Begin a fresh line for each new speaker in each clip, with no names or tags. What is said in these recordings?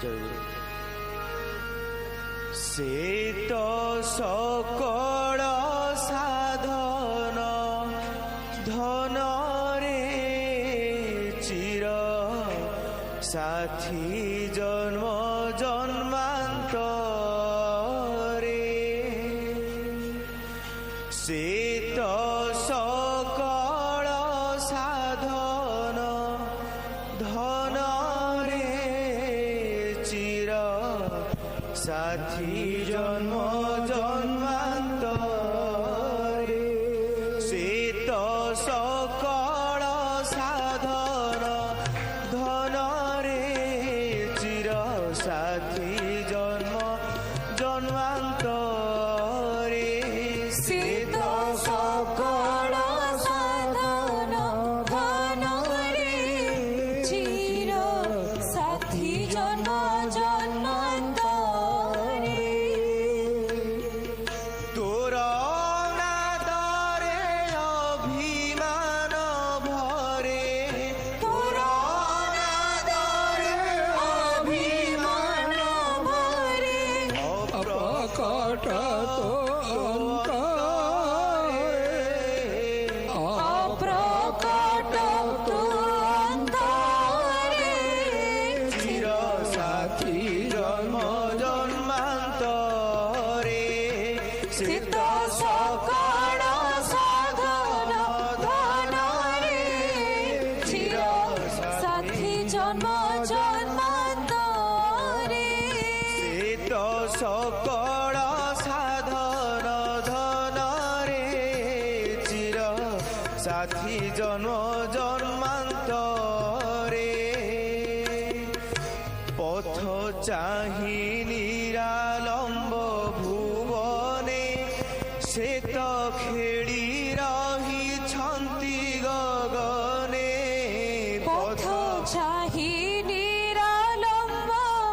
জয়গুরু। সে তো সকল সাধন ধনরে চির সাথী জন্ম জন্মান্তরে। সে তো সকল সাধন ধনরে চির সাথী জন্ম জন্মান্তরে। সে তো সকল সাধন ধনরে চির সাথী জন্ম জন্মান্তরে।
সে তো সকল সাধন ধনরে চির সাথী জন্ম জন্মান্তরে।
তোর নাদরে অভিমান ভরে,
তোর নাদরে অভিমান ভরে
অপ্রকট তো
অপ্রকট তো অন্তরে
চির সাথী জন্ম জন্মান্তরে। সে তো
সকল সাধন ধনরে চির সাথী জন্ম জন্মান্তরে।
সে তো সকল সাধন ধনরে চির সাথী জন্ম জন্মান্তরে। পথ চাহি নিরালম্ব ভুবনে, সে তো খেড়ি রহিছন্তি গগনে।
পথ চাহি নিরালম্ব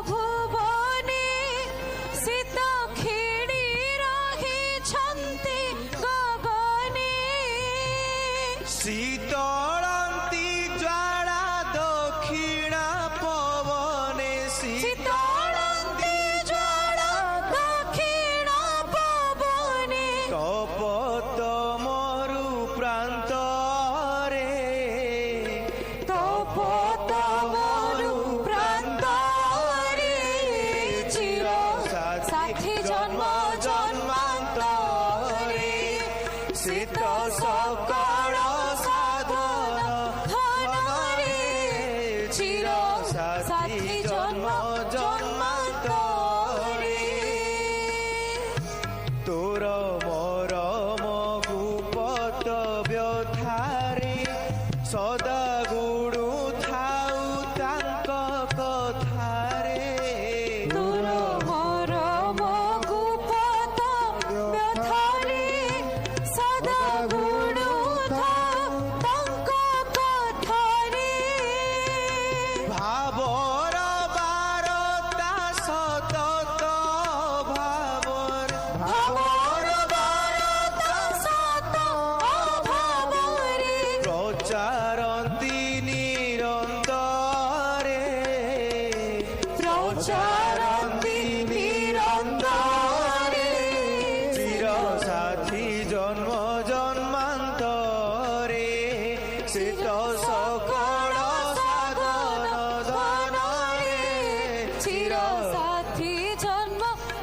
ভুবনে, সে তো খেড়ি রহিছন্তি গগনে।
শীতলন্তি জ্বালা দক্ষিণা পবনে।
শীতলন্তি জ্বালা দক্ষিণ পবনে।
তপত মরু প্রান্তরে,
তপত মরু প্রান্তরে চির সাথী জন্ম জন্মান্তরে।
সে তো সকল সাধন ধনরে চির সাথী জন্ম জন্মান্তরে। তোর মরম গুপত ব্যথারে সদা গুড়ু থাউ তাঙ্ক কথারে।
তোর মরম গুপত ব্যথারে সদা গুণু তাঙ্ক কথারে।
ভাবর বারতা সতত ভাবর,
ভাবর বারতা সত অভাবরে।
প্রচারন্তি নিরন্তরে,
প্রচারন্তি নিরন্তরে
চির সাথী জন্ম জন্মান্তরে। সে তো সকল সাধন ধনরে
চির সাথী জন্ম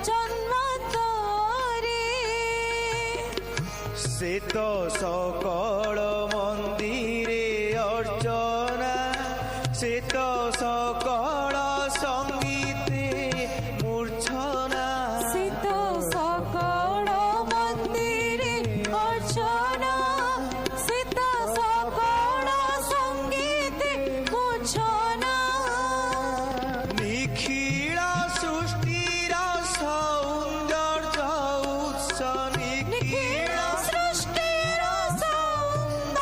জন্মান্তরে।
সে তো সকল মন্দিরে অর্চনা, সে তো সকল সঙ্গীতে মূর্ছনা।
সে তো সকল মন্দিরে অর্চনা, সে তো সকল সঙ্গীতে মূর্ছনা।
নিখিল সৃষ্টির সৌন্দর্য উৎস,
নিখিল সৃষ্টির সৌন্দর্য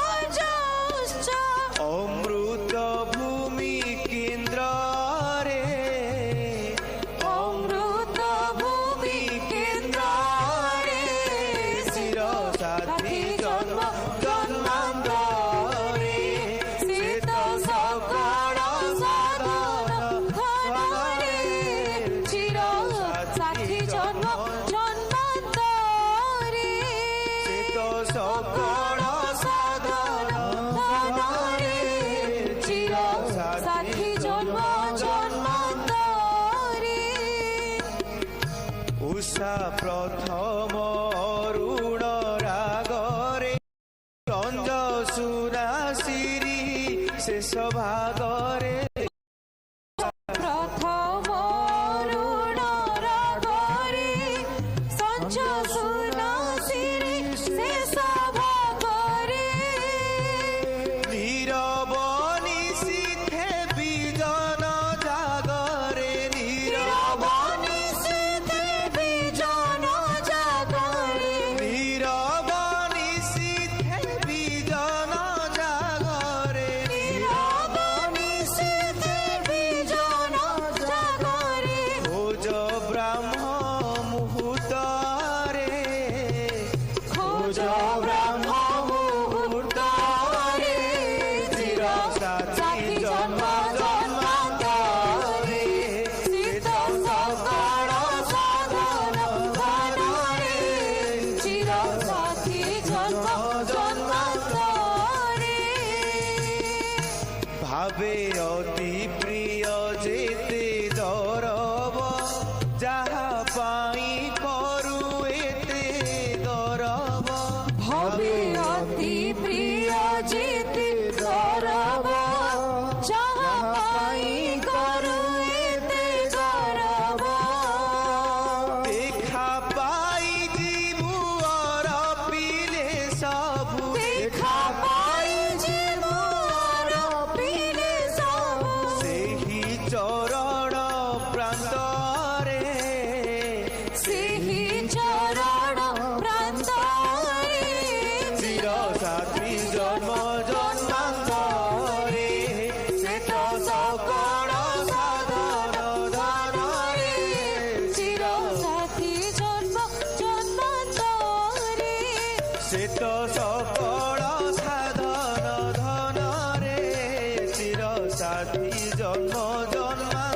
ବର୍ଷା ପ୍ରଥମ ଅରୁଣ ରାଗରେ ରଞ୍ଜ ସୁନା ଶିରି ଶେଷ ଭାଗରେ
ପ୍ରଥମ ଅରୁଣ ରାଗରେ ସଞ୍ଜ ସୁନା ଶିରି ଶେଷ ଭାଗରେ
নীরব নিশীথে বিজন জাগরে নীরব
নিশীথে বিজন জাগরে
নীরব নিশীথে বিজন জাগরে
নীরব নিশীথে বিজন জাগরে
ভোজ ব্রাহ্ম মুহূর্তরে
খোঁজ ব্রহ্ম মুহূর্তরে চির সাথী জন্ম জন্মান্তরে সিদ্ধ সকল সাধন ধনরে চির সাথী জন্ম জন্মান্তরে
ভাবে অতি প্রিয় যেতে দরব যাহা পাই করু এতে দরব
ভবে অতি প্রিয় যেতে গৌরব যাহা পাই করু এতে গৌরব
দেখা পাই জীবু অরপিলে সবু
দেখা পাই যে মোর পিলে সবু
ସେହି ଚରଣ ପ୍ରାନ୍ତରେ
ସେହି ଚରଣ ପ୍ରାନ୍ତରେ
ଚିର ସାଥୀ ଜନ୍ମ ଜନ୍ମାନ୍ତରେ ଶ୍ଵେତ ସକଳ ସାଧନ ଧନରେ
চির সাথী জন্ম জন্মান্তরে
ଶ୍ଵେତ ସକଳ ସାଧନ ଧନରେ ଚିର ସାଥୀ ଜନ୍ମ ଜନ୍ମାନ୍ତରେ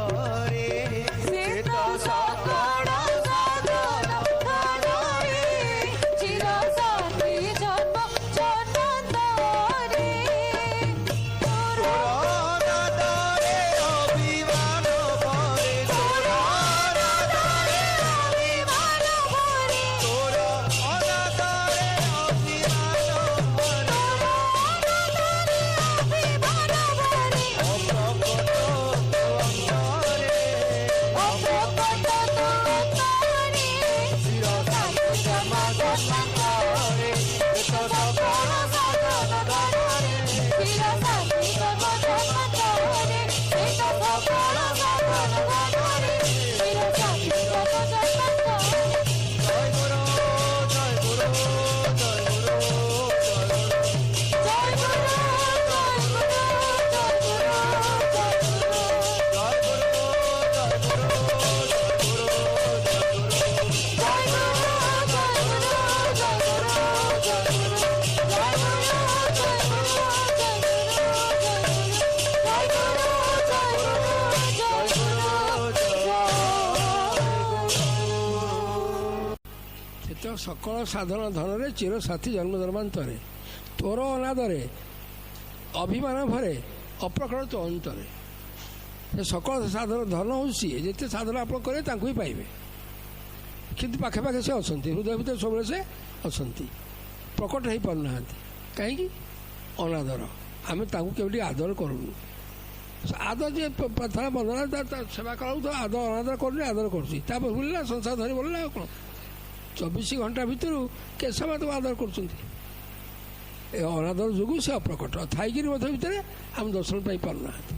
শ্বেত সকল সাধন ধনরে চির সাথী জন্ম জন্মান্তরে
তোর অনাদরে অভিমান পরে তোর
অনাদরে অভিমান ভরে
তোর অনাদরে অভিমান পরে
অভিমান ভরে
অপ্রকট অন্তরে
অপ্রকট অন্তরে চির সাথী জন্ম জন্মান্তরে শ্বেত সকল সাধন ধনরে চির সাথী জন্ম জন্মান্তরে শ্বেত সকল সাধন ধনরে চির সাথী জন্ম জন্মান্তরে
জয় গুরু জয় গুরু জয় গুরু জয় গুরু
জয় গুরু জয় গুরু জয় গুরু জয় গুরু
জয় গুরু জয় গুরু
ତ ସକଳ ସାଧନ ଧନରେ ଚିର ସାଥୀ ଜନ୍ମ ଧର୍ମାନ୍ତରେ ତୋର ଅନାଦରେ ଅଭିମାନ ଭରେ ଅପ୍ରକଟ ଅନ୍ତରେ ସେ ସକଳ ସାଧନ ଧନ ହେଉଛି ସିଏ ଯେତେ ସାଧନ ଆପଣ କରିବେ ତାଙ୍କୁ ହିଁ ପାଇବେ କିନ୍ତୁ ପାଖାପାଖି ସେ ଅଛନ୍ତି ହୃଦୟ ଭିତରେ ସବୁବେଳେ ସେ ଅଛନ୍ତି ପ୍ରକଟ ହେଇପାରୁନାହାନ୍ତି କାହିଁକି ଅନାଦର ଆମେ ତାଙ୍କୁ କେଉଁଠି ଆଦର କରୁନୁ ଆଦର ଯିଏ ପ୍ରାର୍ଥନା ବନ୍ଦନା ତା ସେବା କରାଉ ତ ଅନାଦର କରୁନି ଆଦର କରୁଛି ତାପରେ ବୁଲିଲା ସଂସାର ଧରି ବୋଲିଲା ଆଉ କ'ଣ 24 ଘଣ୍ଟା ଭିତରୁ କେତେ ସମୟ ତାକୁ ଆଦର କରୁଛନ୍ତି ଏ ଅନାଦର ଯୋଗୁଁ ସେ ଅପ୍ରକଟ ଥାଇକିରି ମଧ୍ୟ ଭିତରେ ଆମେ ଦର୍ଶନ ପାଇପାରୁନାହାନ୍ତି